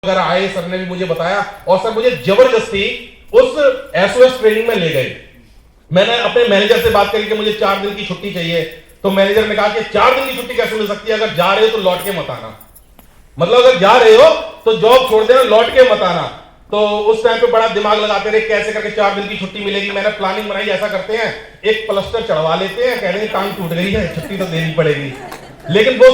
अगर आए, सर ने भी मुझे बताया और सर मुझे जबरदस्ती उस एसओएस ट्रेनिंग में ले गए। मैंने अपने मैनेजर से बात करी कि मुझे 4 दिन की छुट्टी चाहिए, तो मैनेजर ने कहा कि 4 दिन की छुट्टी कैसे मिल सकती है, अगर जा रहे हो तो लौट के मत आना, मतलब अगर जा रहे हो तो जॉब छोड़ देना, लौट के मत आना। तो उस टाइम पे बड़ा दिमाग लगाते रहे कैसे करके 4 दिन की छुट्टी मिलेगी। मैंने प्लानिंग बनाई, ऐसा करते हैं एक प्लास्टर चढ़वा लेते हैं, कह देंगे टांग टूट गई है, छुट्टी तो देनी पड़ेगी। लेकिन वो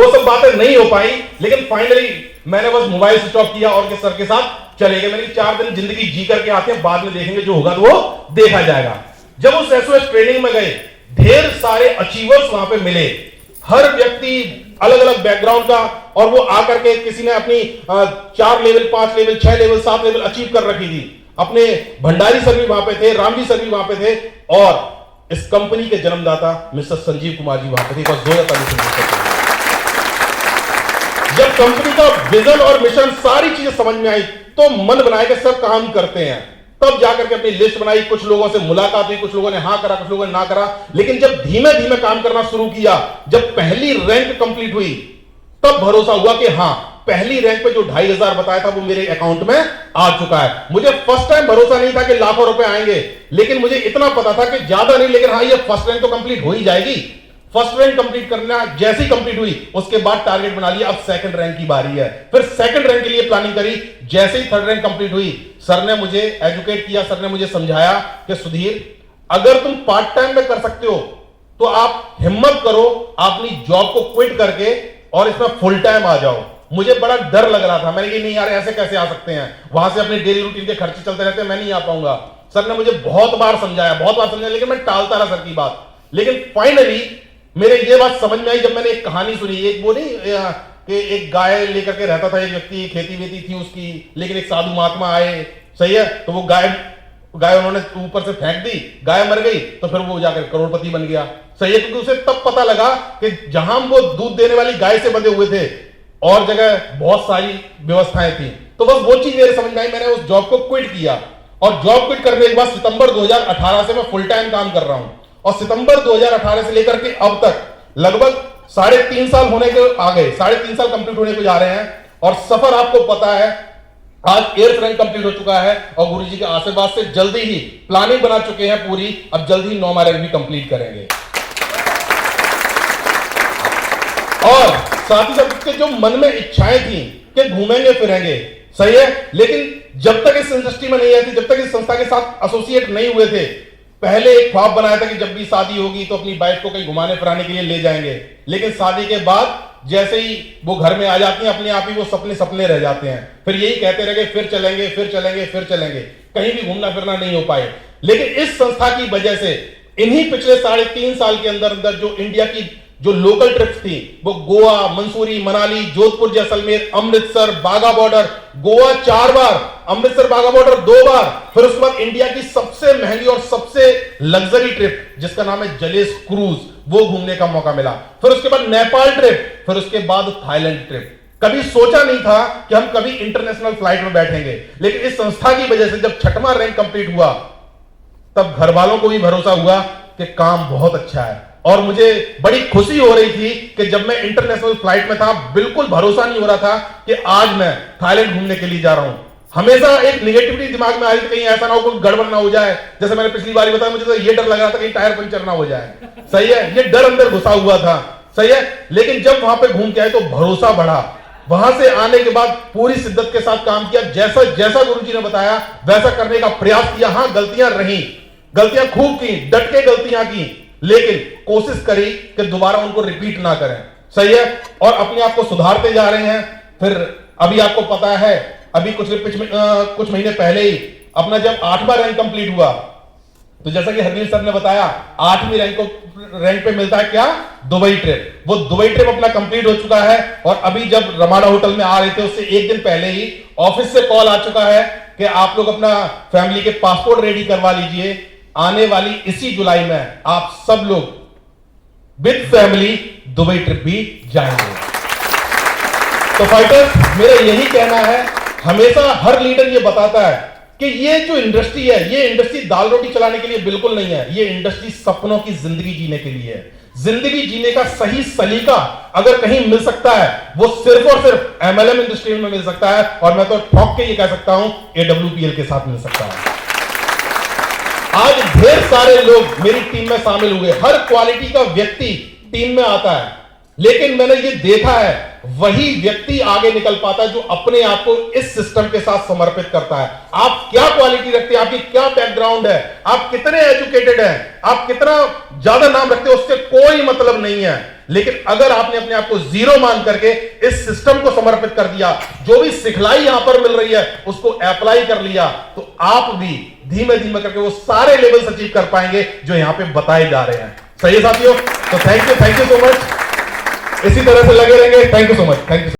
सब बातें नहीं हो पाई। लेकिन फाइनली मैंने बस मोबाइल स्विच ऑफ किया और सर के साथ चले गए। मैंने 4 दिन जिंदगी जी करके आते हैं, बाद में देखेंगे, जो होगा तो वो देखा जाएगा। जब उस एसओएस ट्रेनिंग में गए, ढेर सारे अचीवर्स वहां पे मिले, हर व्यक्ति अलग अलग बैकग्राउंड का, और वो आकर के किसी ने अपनी 4 level, 5 level, 6 level, 7 level achieve कर रखी थी। अपने भंडारी सर भी वहां पे थे, रामजी सर भी वहां पे थे, और इस कंपनी के जन्मदाता मिस्टर संजीव कुमार जी वहां पे थे। बस 2023 जब कंपनी का विजन और मिशन सारी चीजें समझ में आई, तो मन बनाया कि सब काम करते हैं। तब जाकर के अपनी लिस्ट बनाई, कुछ लोगों से मुलाकात हुई, कुछ लोगों ने हाँ करा, कुछ लोगों ने ना करा। लेकिन जब धीमे धीमे काम करना शुरू किया, जब पहली रैंक कंप्लीट हुई, तब भरोसा हुआ कि हाँ, पहली रैंक पे जो 2500 बताया था वो मेरे अकाउंट में आ चुका है। मुझे फर्स्ट टाइम भरोसा नहीं था कि लाखों रुपए आएंगे, लेकिन मुझे इतना पता था कि ज्यादा नहीं, लेकिन हाँ, ये फर्स्ट रैंक तो कंप्लीट हो ही जाएगी। फर्स्ट रैंक कंप्लीट करना जैसी कंप्लीट हुई, उसके बाद टारगेट बना लिया, अब सेकंड रैंक की बारी है। फिर सेकंड रैंक के लिए प्लानिंग करी। जैसे ही थर्ड रैंक कंप्लीट हुई, सर ने मुझे एजुकेट किया, सर ने मुझे समझाया कि सुधीर, अगर तुम पार्ट टाइम में कर सकते हो तो आप हिम्मत करो, अपनी जॉब को क्विट करके और इसमें फुल टाइम आ जाओ। मुझे बड़ा डर लग रहा था, मैंने कहा नहीं यार, ऐसे कैसे आ सकते हैं, वहां से अपने डेली रूटीन के खर्चे चलते रहते हैं, मैं नहीं आ पाऊंगा। सर ने मुझे बहुत बार समझाया, लेकिन मैं टालता रहा सर की बात। लेकिन फाइनली मेरे ये बात समझ में आई जब मैंने एक कहानी सुनी। एक वो नहीं कि एक गाय लेकर के रहता था एक व्यक्ति, खेती वेती थी उसकी, लेकिन एक साधु महात्मा आए, सही है, तो वो गाय उन्होंने ऊपर से फेंक दी, गाय मर गई, तो फिर वो जाकर करोड़पति बन गया, सही है। क्योंकि उसे तब पता लगा कि जहां वो दूध देने वाली गाय से बंधे हुए थे, और जगह बहुत सारी व्यवस्थाएं थी। तो बस वो चीज मेरे समझ में आई, मैंने उस जॉब को क्विट किया। और जॉब क्विट करने के बाद सितंबर 2018 से मैं फुल टाइम काम कर रहा हूं, और सितंबर 2018 से लेकर के अब तक लगभग 3.5 साल होने के आ गए, 3.5 साल कंप्लीट होने को जा रहे हैं। और सफर आपको पता है, आज 8th रैंक कंप्लीट हो चुका है, और गुरुजी के आशीर्वाद से जल्दी ही प्लानिंग बना चुके हैं पूरी, अब जल्दी ही 9वां रैंक भी कंप्लीट करेंगे। और साथ ही साथ जो मन में इच्छाएं थी कि घूमेंगे फिरेंगे, सही है, लेकिन जब तक इस इंडस्ट्री में नहीं आई थी, जब तक इस संस्था के साथ एसोसिएट नहीं हुए थे, पहले एक ख्वाब बनाया था कि जब भी शादी होगी तो अपनी वाइफ को कहीं घुमाने फिराने के लिए ले जाएंगे। लेकिन शादी के बाद जैसे ही वो घर में आ जाती हैं, अपने आप ही वो सपने रह जाते हैं। फिर यही कहते रह गए, फिर चलेंगे, फिर चलेंगे, फिर चलेंगे, कहीं भी घूमना फिरना नहीं हो पाए। लेकिन इस संस्था की वजह से इन्हीं पिछले 3.5 साल के अंदर जो इंडिया की जो लोकल ट्रिप्स थी, वो गोवा, मंसूरी, मनाली, जोधपुर, जैसलमेर, अमृतसर, बाघा बॉर्डर, गोवा 4 बार, अमृतसर बाघा बॉर्डर 2 बार, फिर उसके बाद इंडिया की सबसे महंगी और सबसे लग्जरी ट्रिप जिसका नाम है जलेस क्रूज, वो घूमने का मौका मिला। फिर उसके बाद नेपाल ट्रिप, फिर उसके बाद थाईलैंड ट्रिप। कभी सोचा नहीं था कि हम कभी इंटरनेशनल फ्लाइट में बैठेंगे, लेकिन इस संस्था की वजह से जब 6वां रैंक कंप्लीट हुआ, तब घर वालों को भी भरोसा हुआ कि काम बहुत अच्छा है। और मुझे बड़ी खुशी हो रही थी कि जब मैं इंटरनेशनल फ्लाइट में था, बिल्कुल भरोसा नहीं हो रहा था कि आज मैं थाईलैंड घूमने के लिए जा रहा हूं। हमेशा एक नेगेटिविटी दिमाग में आ रही थी, कहीं ऐसा ना हो कोई गड़बड़ ना हो जाए। जैसे मैंने पिछली बार बताया, मुझे तो ये डर लग रहा था कहीं टायर पंचर ना हो जाए, सही है, ये डर अंदर घुसा हुआ था, सही है। लेकिन जब वहां पे घूम के आए तो भरोसा बढ़ा। वहां से आने के बाद पूरी शिद्दत के साथ काम किया, जैसा गुरुजी ने बताया वैसा करने का प्रयास किया। हाँ, गलतियां रही, गलतियां खूब की, डट के गलतियां की, लेकिन कोशिश करी कि दोबारा उनको रिपीट ना करें, सही है, और अपने आप को सुधारते जा रहे हैं। फिर अभी आपको पता है, अभी कुछ महीने पहले ही अपना जब 8वां रैंक कंप्लीट हुआ, तो जैसा कि हरवीर सर ने बताया, 8वीं रैंक पे मिलता है क्या, दुबई ट्रिप। वो दुबई ट्रिप अपना कंप्लीट हो चुका है। और अभी जब रमाडा होटल में आ रहे थे, उससे एक दिन पहले ही ऑफिस से कॉल आ चुका है कि आप लोग अपना फैमिली के पासपोर्ट रेडी करवा लीजिए, आने वाली इसी जुलाई में आप सब लोग विद फैमिली दुबई ट्रिप भी जाएंगे। तो फाइटर्स, मेरा यही कहना है, हमेशा हर लीडर ये बताता है कि ये जो इंडस्ट्री है, ये इंडस्ट्री दाल रोटी चलाने के लिए बिल्कुल नहीं है, ये इंडस्ट्री सपनों की जिंदगी जीने के लिए है। जिंदगी जीने का सही सलीका अगर कहीं मिल सकता है वो सिर्फ और सिर्फ एमएलएम इंडस्ट्री में मिल सकता है, और मैं तो ठोक के ये कह सकता हूं एडब्ल्यूपीएल के साथ मिल सकता है। आज ढेर सारे लोग मेरी टीम में शामिल हुए, हर क्वालिटी का व्यक्ति टीम में आता है, लेकिन मैंने ये देखा है वही व्यक्ति आगे निकल पाता है जो अपने आप को इस सिस्टम के साथ समर्पित करता है। आप क्या क्वालिटी रखते हैं, आपकी क्या बैकग्राउंड है, आप कितने एजुकेटेड हैं, आप कितना ज्यादा नाम रखते हो, उससे कोई मतलब नहीं है। लेकिन अगर आपने अपने आप को जीरो मान करके इस सिस्टम को समर्पित कर दिया, जो भी सिखलाई यहां पर मिल रही है उसको अप्लाई कर लिया, तो आप भी धीमे धीमे करके वो सारे लेवल्स अचीव कर पाएंगे जो यहां पे बताए जा रहे हैं। सही है साथियों? तो थैंक यू सो मच। इसी तरह से लगे रहेंगे। Thank you so much. Thank you.